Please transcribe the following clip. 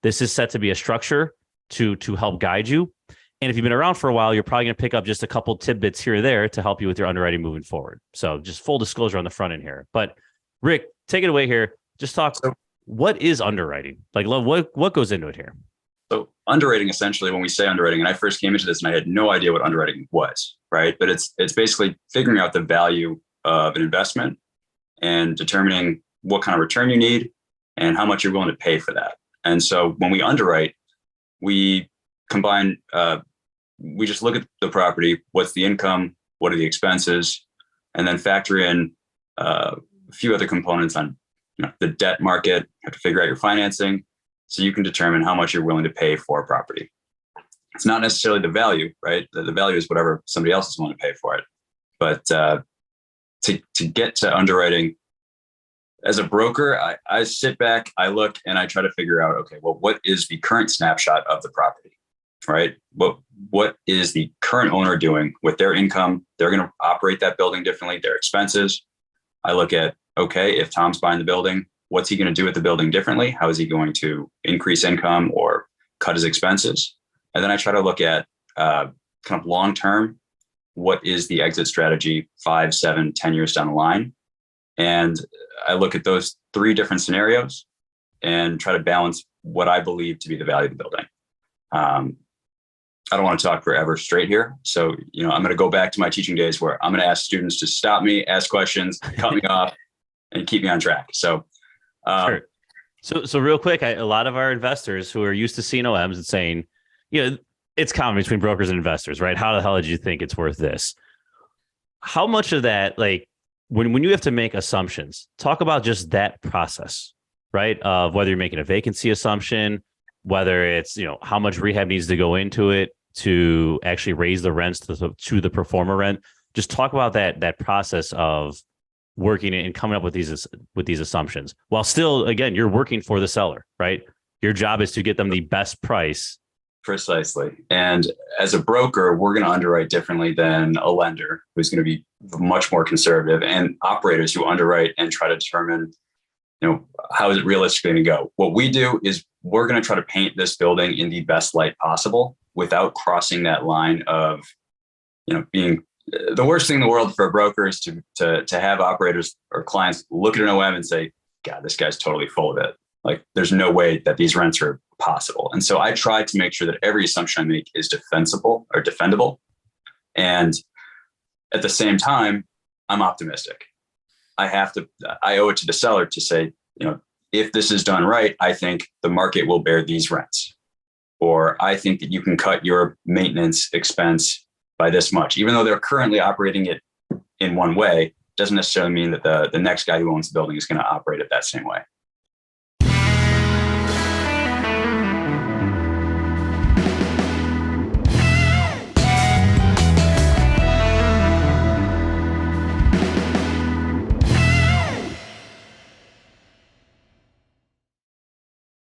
This is set to be a structure to help guide you. And if you've been around for a while, you're probably going to pick up just a couple tidbits here or there to help you with your underwriting moving forward. So just full disclosure on the front end here. But Rick, take it away here. Just talk, what is underwriting? Like, what goes into it here? So underwriting, essentially, when we say underwriting, and I first came into this and I had no idea what underwriting was, right? But it's basically figuring out the value of an investment and determining what kind of return you need and how much you're willing to pay for that. And so when we underwrite, we combine, we just look at the property, what's the income, what are the expenses, and then factor in a few other components on the debt market. You have to figure out your financing so you can determine how much you're willing to pay for a property. It's not necessarily the value, right? The value is whatever somebody else is willing to pay for it. But to get to underwriting, as a broker, I sit back, I look, and I try to figure out, okay, well, what is the current snapshot of the property, right? What is the current owner doing with their income? They're going to operate that building differently, their expenses. I look at, okay, if Tom's buying the building, what's he going to do with the building differently? How is he going to increase income or cut his expenses? And then I try to look at kind of long-term, what is the exit strategy 5, 7, 10 years down the line? And I look at those 3 different scenarios and try to balance what I believe to be the value of the building. I don't want to talk forever straight here. So, I'm going to go back to my teaching days where I'm going to ask students to stop me, ask questions, cut me off, and keep me on track. So, sure. So real quick, a lot of our investors who are used to seeing OMs and saying, it's common between brokers and investors, right? How the hell did you think it's worth this? How much of that, like, when you have to make assumptions, talk about just that process, right? Of whether you're making a vacancy assumption, whether it's, how much rehab needs to go into it to actually raise the rents to the pro forma rent. Just talk about that process of working and coming up with these assumptions while still, again, you're working for the seller, right? Your job is to get them the best price. Precisely. And as a broker, we're going to underwrite differently than a lender who's going to be much more conservative, and operators who underwrite and try to determine, how is it realistically going to go? What we do is we're going to try to paint this building in the best light possible without crossing that line of, being the worst thing in the world for a broker is to have operators or clients look at an OM and say, God, this guy's totally full of it. Like, there's no way that these rents are possible. And so I try to make sure that every assumption I make is defensible or defendable. And at the same time, I'm optimistic. I owe it to the seller to say, if this is done right, I think the market will bear these rents. Or I think that you can cut your maintenance expense by this much. Even though they're currently operating it in one way, doesn't necessarily mean that the next guy who owns the building is going to operate it that same way.